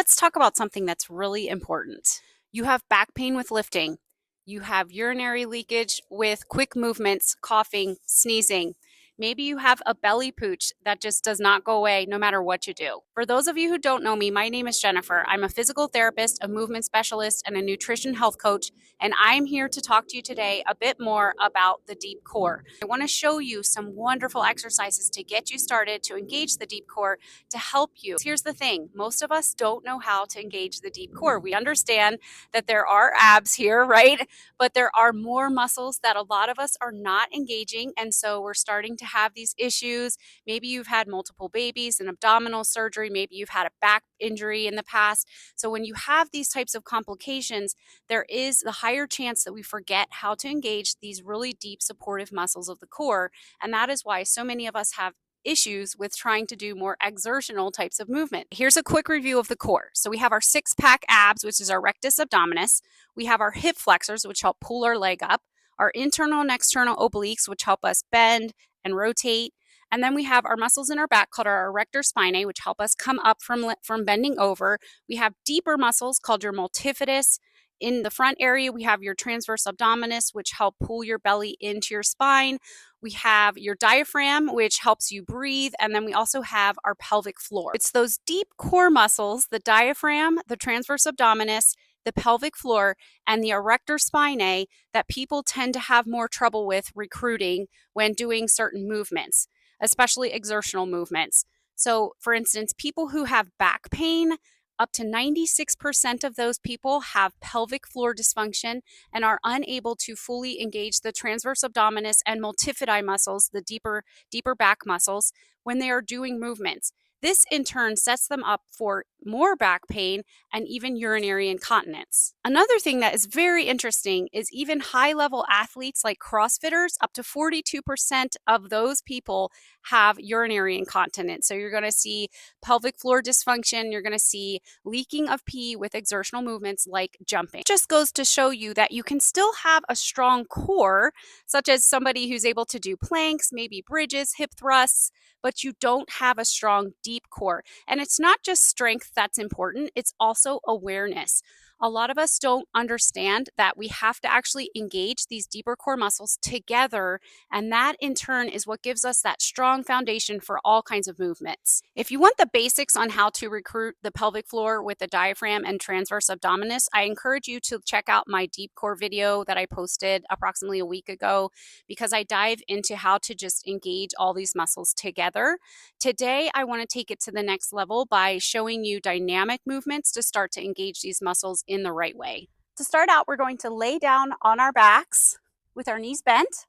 let's talk about something that's really important. You have back pain with lifting. You have urinary leakage with quick movements, coughing, sneezing. Maybe you have a belly pooch that just does not go away no matter what you do. For those of you who don't know me, my name is Jennifer. I'm a physical therapist, a movement specialist, and a nutrition health coach, and I'm here to talk to you today a bit more about the deep core. I want to show you some wonderful exercises to get you started to engage the deep core to help you. Here's the thing, most of us don't know how to engage the deep core. We understand that there are abs here, right? But there are more muscles that a lot of us are not engaging. And so we're starting to have these issues. Maybe you've had multiple babies, an abdominal surgery, maybe you've had a back injury in the past. So when you have these types of complications, there is the higher chance that we forget how to engage these really deep supportive muscles of the core. And that is why so many of us have issues with trying to do more exertional types of movement. Here's a quick review of the core. So we have our six-pack abs, which is our rectus abdominis. We have our hip flexors, which help pull our leg up, our internal and external obliques, which help us bend and rotate. And then we have our muscles in our back called our erector spinae, which help us come up from bending over. We have deeper muscles called your multifidus. In the front area, we have your transverse abdominis, which help pull your belly into your spine. We have your diaphragm, which helps you breathe. And then we also have our pelvic floor. It's those deep core muscles, the diaphragm, the transverse abdominis, the pelvic floor, and the erector spinae that people tend to have more trouble with recruiting when doing certain movements, especially exertional movements. So, for instance, people who have back pain, up to 96% of those people have pelvic floor dysfunction and are unable to fully engage the transverse abdominis and multifidi muscles, the deeper back muscles, when they are doing movements. This in turn sets them up for more back pain and even urinary incontinence. Another thing that is very interesting is even high-level athletes like CrossFitters, up to 42% of those people have urinary incontinence. So you're going to see pelvic floor dysfunction, you're going to see leaking of pee with exertional movements like jumping. It just goes to show you that you can still have a strong core, such as somebody who's able to do planks, maybe bridges, hip thrusts, but you don't have a strong deep core. And it's not just strength that's important, it's also awareness. A lot of us don't understand that we have to actually engage these deeper core muscles together, and that in turn is what gives us that strong foundation for all kinds of movements. If you want the basics on how to recruit the pelvic floor with the diaphragm and transverse abdominis, I encourage you to check out my deep core video that I posted approximately a week ago, because I dive into how to just engage all these muscles together. Today, I want to take it to the next level by showing you dynamic movements to start to engage these muscles in the right way. To start out, we're going to lay down on our backs with our knees bent,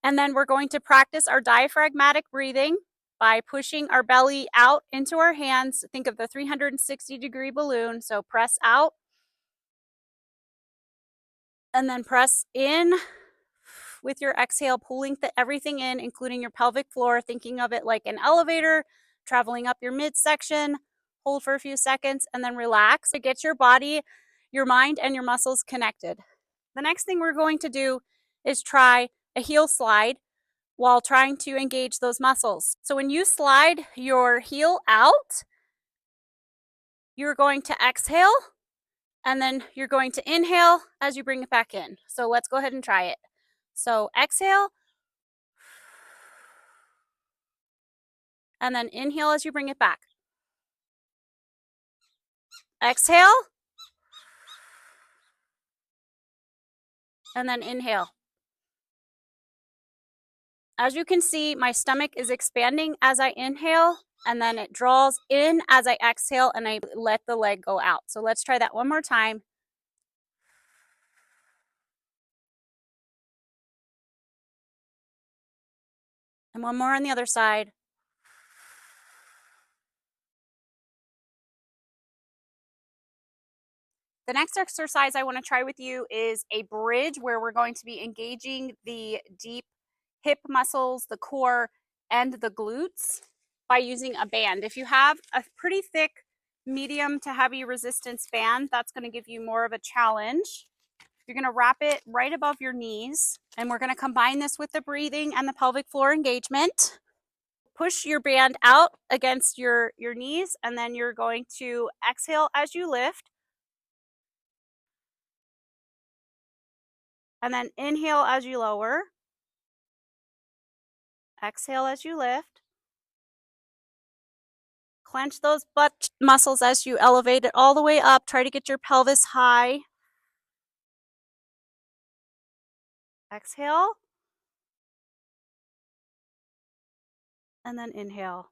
and then we're going to practice our diaphragmatic breathing by pushing our belly out into our hands. Think of the 360-degree balloon. So press out and then press in with your exhale, pulling everything in, including your pelvic floor, thinking of it like an elevator, traveling up your midsection. Hold for a few seconds and then relax to get your body, your mind, and your muscles connected. The next thing we're going to do is try a heel slide while trying to engage those muscles. So when you slide your heel out, you're going to exhale, and then you're going to inhale as you bring it back in. So let's go ahead and try it. So exhale, and then inhale as you bring it back. Exhale, and then inhale. As you can see, my stomach is expanding as I inhale, and then it draws in as I exhale, and I let the leg go out. So let's try that one more time. And one more on the other side. The next exercise I want to try with you is a bridge, where we're going to be engaging the deep hip muscles, the core, and the glutes by using a band. If you have a pretty thick, medium to heavy resistance band, that's going to give you more of a challenge. You're going to wrap it right above your knees, and we're going to combine this with the breathing and the pelvic floor engagement. push your band out against your knees, and then you're going to exhale as you lift, and then inhale as you lower, exhale as you lift. Clench those butt muscles as you elevate it all the way up. Try to get your pelvis high. Exhale, and then inhale.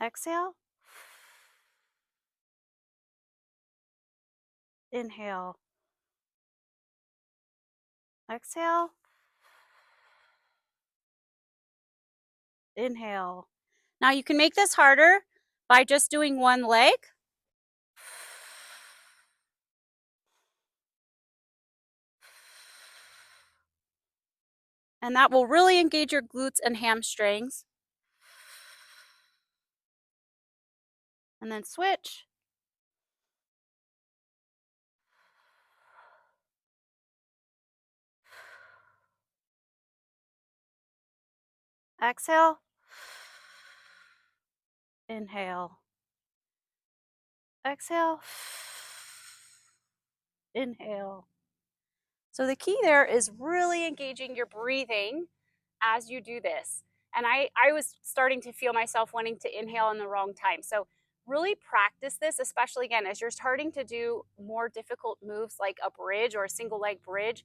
Exhale, inhale. Exhale, inhale. Now you can make this harder by just doing one leg. And that will really engage your glutes and hamstrings. And then switch. Exhale. Inhale. Exhale. Inhale. So the key there is really engaging your breathing as you do this. And I was starting to feel myself wanting to inhale in the wrong time. So really practice this, especially again, as you're starting to do more difficult moves like a bridge or a single leg bridge.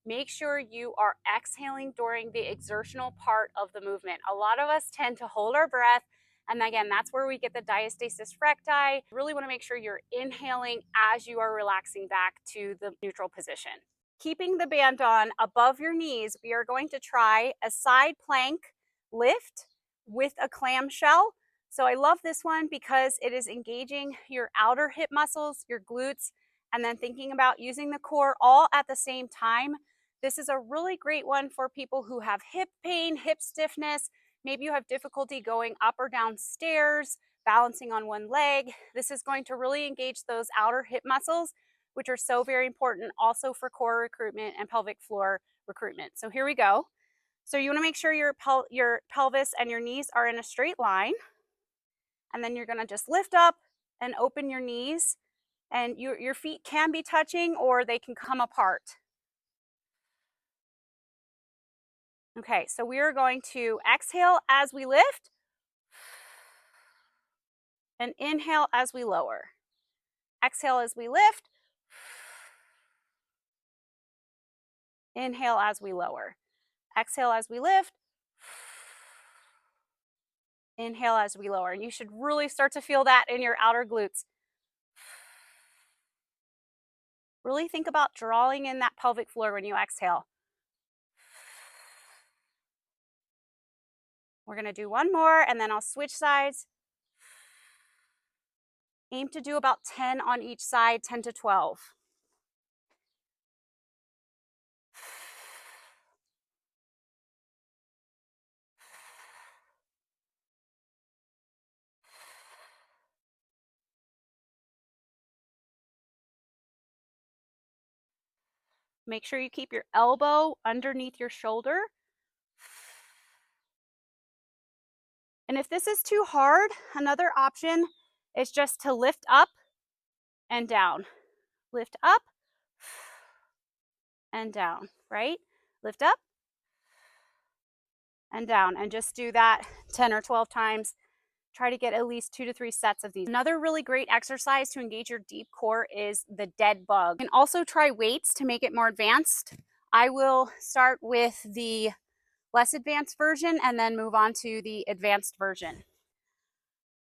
Make sure you are exhaling during the exertional part of the movement. A lot of us tend to hold our breath. And again, that's where we get the diastasis recti. You really want to make sure you're inhaling as you are relaxing back to the neutral position. Keeping the band on above your knees, we are going to try a side plank lift with a clamshell. So I love this one because it is engaging your outer hip muscles, your glutes, and then thinking about using the core all at the same time. This is a really great one for people who have hip pain, hip stiffness. Maybe you have difficulty going up or down stairs, balancing on one leg. This is going to really engage those outer hip muscles, which are so very important also for core recruitment and pelvic floor recruitment. So here we go. So you want to make sure your pelvis and your knees are in a straight line. And then you're going to just lift up and open your knees. And your feet can be touching or they can come apart. Okay, so we are going to exhale as we lift and inhale as we lower. Exhale as we lift. Inhale as we lower. Exhale as we lift. Inhale as we lower. And you should really start to feel that in your outer glutes. Really think about drawing in that pelvic floor when you exhale. We're going to do one more and then I'll switch sides. Aim to do about 10 on each side, 10 to 12. Make sure you keep your elbow underneath your shoulder. And if this is too hard, another option is just to lift up and down. Lift up and down, right? Lift up and down, and just do that 10 or 12 times. Try to get at least 2 to 3 sets of these. Another really great exercise to engage your deep core is the dead bug. You can also try weights to make it more advanced. I will start with the less advanced version and then move on to the advanced version.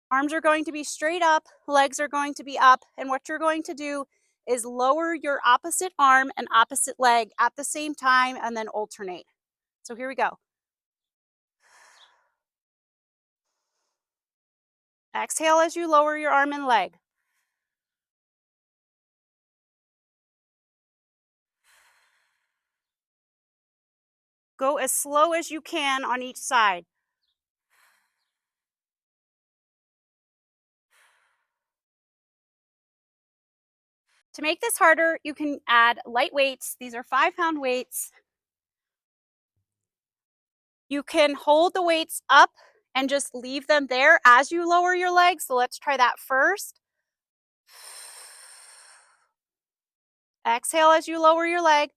Arms are going to be straight up, legs are going to be up, and what you're going to do is lower your opposite arm and opposite leg at the same time and then alternate. So here we go. Exhale as you lower your arm and leg. Go as slow as you can on each side. To make this harder, you can add light weights. These are 5-pound weights. You can hold the weights up and just leave them there as you lower your legs. So let's try that first. Exhale as you lower your leg.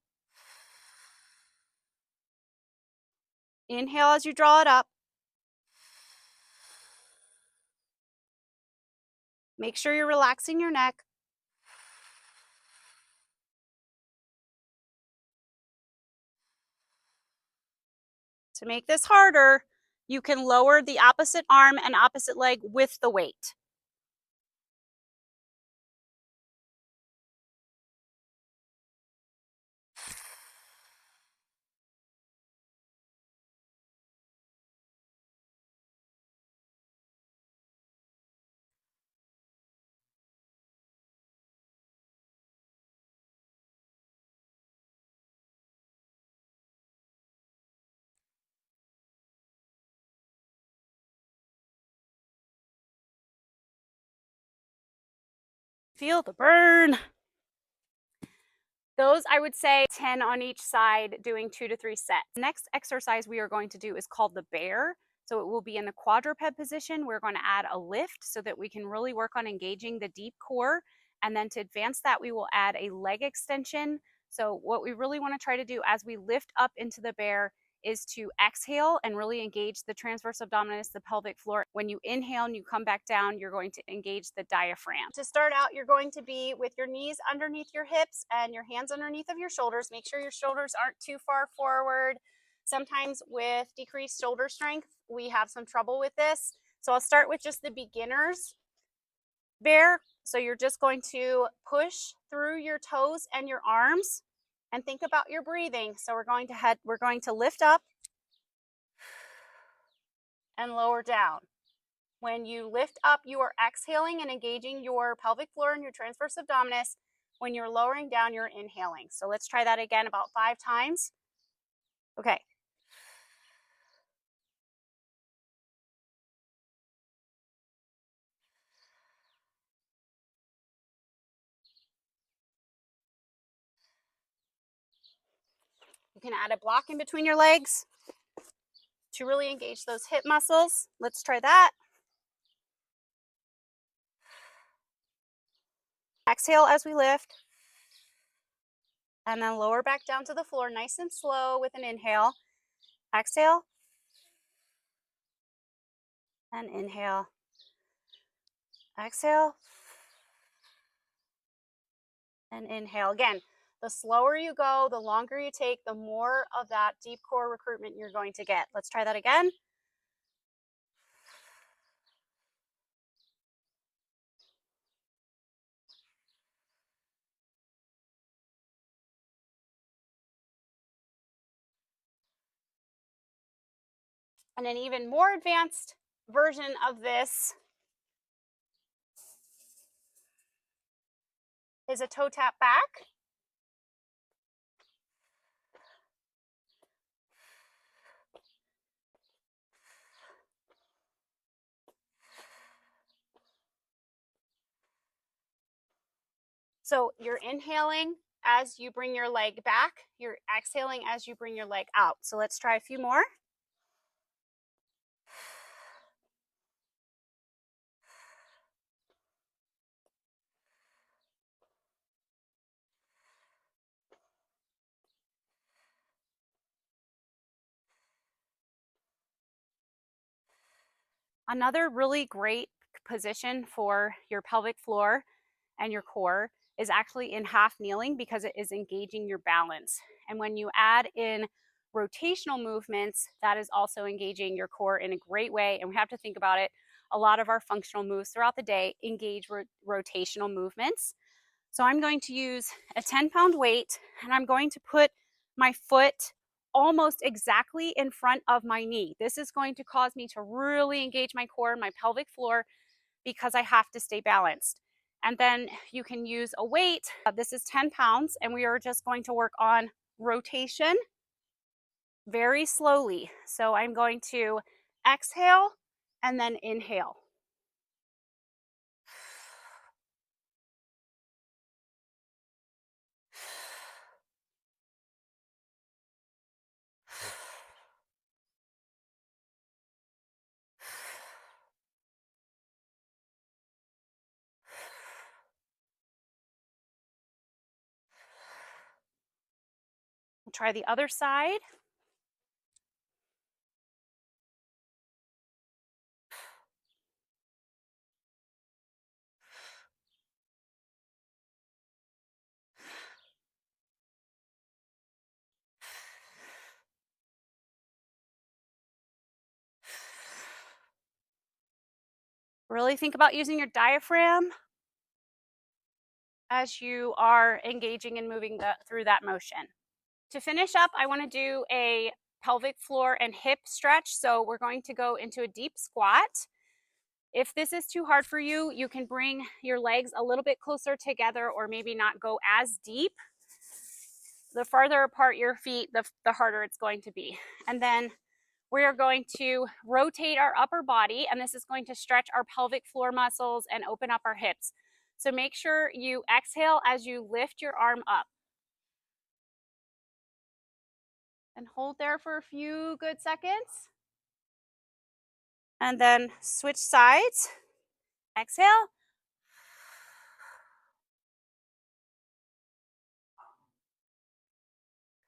Inhale as you draw it up. Make sure you're relaxing your neck. To make this harder, you can lower the opposite arm and opposite leg with the weight. Feel the burn. Those, I would say 10 on each side, doing 2 to 3 sets. Next exercise we are going to do is called the bear. So it will be in the quadruped position. We're going to add a lift so that we can really work on engaging the deep core. And then to advance that, we will add a leg extension. So what we really want to try to do as we lift up into the bear is to exhale and really engage the transverse abdominis, the pelvic floor. When you inhale and you come back down, you're going to engage the diaphragm. To start out, you're going to be with your knees underneath your hips and your hands underneath of your shoulders. Make sure your shoulders aren't too far forward. Sometimes with decreased shoulder strength, we have some trouble with this. So I'll start with just the beginner's bear. So you're just going to push through your toes and your arms and think about your breathing. So we're going to lift up and lower down. When you lift up, you are exhaling and engaging your pelvic floor and your transverse abdominis. When you're lowering down, you're inhaling. So let's try that again about 5 times. Okay. You can add a block in between your legs to really engage those hip muscles. Let's try that. Exhale as we lift. And then lower back down to the floor, nice and slow with an inhale. Exhale. And inhale. Exhale. And inhale. Again, the slower you go, the longer you take, the more of that deep core recruitment you're going to get. Let's try that again. And an even more advanced version of this is a toe tap back. So you're inhaling as you bring your leg back. You're exhaling as you bring your leg out. So let's try a few more. Another really great position for your pelvic floor and your core is actually in half kneeling because it is engaging your balance. And when you add in rotational movements, that is also engaging your core in a great way. And we have to think about it. A lot of our functional moves throughout the day engage rotational movements. So I'm going to use a 10-pound weight and I'm going to put my foot almost exactly in front of my knee. This is going to cause me to really engage my core and my pelvic floor because I have to stay balanced. And then you can use a weight. This is 10 pounds and we are just going to work on rotation very slowly. So I'm going to exhale and then inhale. try the other side. Really think about using your diaphragm as you are engaging and moving through that motion. To finish up, I want to do a pelvic floor and hip stretch. So we're going to go into a deep squat. If this is too hard for you, you can bring your legs a little bit closer together or maybe not go as deep. The farther apart your feet, the harder it's going to be. And then we are going to rotate our upper body, and this is going to stretch our pelvic floor muscles and open up our hips. So make sure you exhale as you lift your arm up. And hold there for a few good seconds. And then switch sides. Exhale.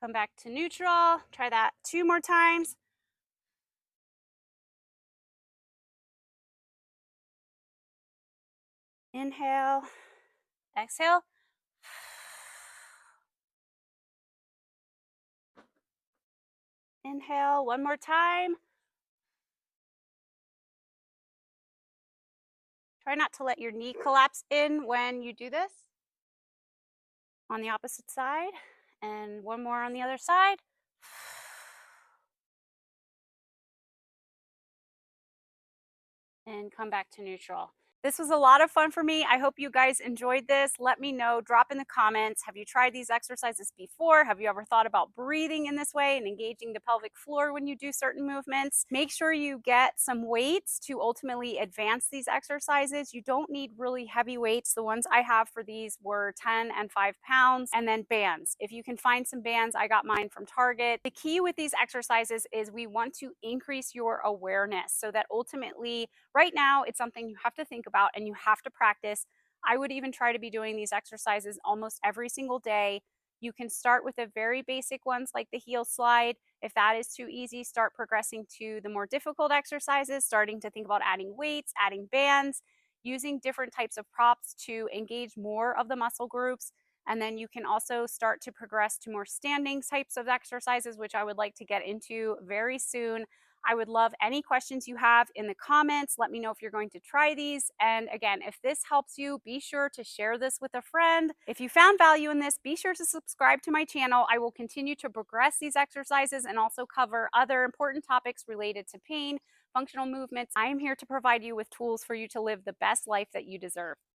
Come back to neutral. Try that 2 more times. Inhale. Exhale. Inhale 1 more time. Try not to let your knee collapse in when you do this. On the opposite side. And 1 more on the other side. And come back to neutral. This was a lot of fun for me. I hope you guys enjoyed this. Let me know, drop in the comments. Have you tried these exercises before? Have you ever thought about breathing in this way and engaging the pelvic floor when you do certain movements? Make sure you get some weights to ultimately advance these exercises. You don't need really heavy weights. The ones I have for these were 10 and 5 pounds, and then bands. If you can find some bands, I got mine from Target. The key with these exercises is we want to increase your awareness so that ultimately, right now, it's something you have to think about and you have to practice. I would even try to be doing these exercises almost every single day. You can start with the very basic ones like the heel slide. If that is too easy, start progressing to the more difficult exercises, starting to think about adding weights, adding bands, using different types of props to engage more of the muscle groups. And then you can also start to progress to more standing types of exercises, which I would like to get into very soon. I would love any questions you have in the comments. Let me know if you're going to try these. And again, if this helps you, be sure to share this with a friend. If you found value in this, be sure to subscribe to my channel. I will continue to progress these exercises and also cover other important topics related to pain, functional movements. I am here to provide you with tools for you to live the best life that you deserve.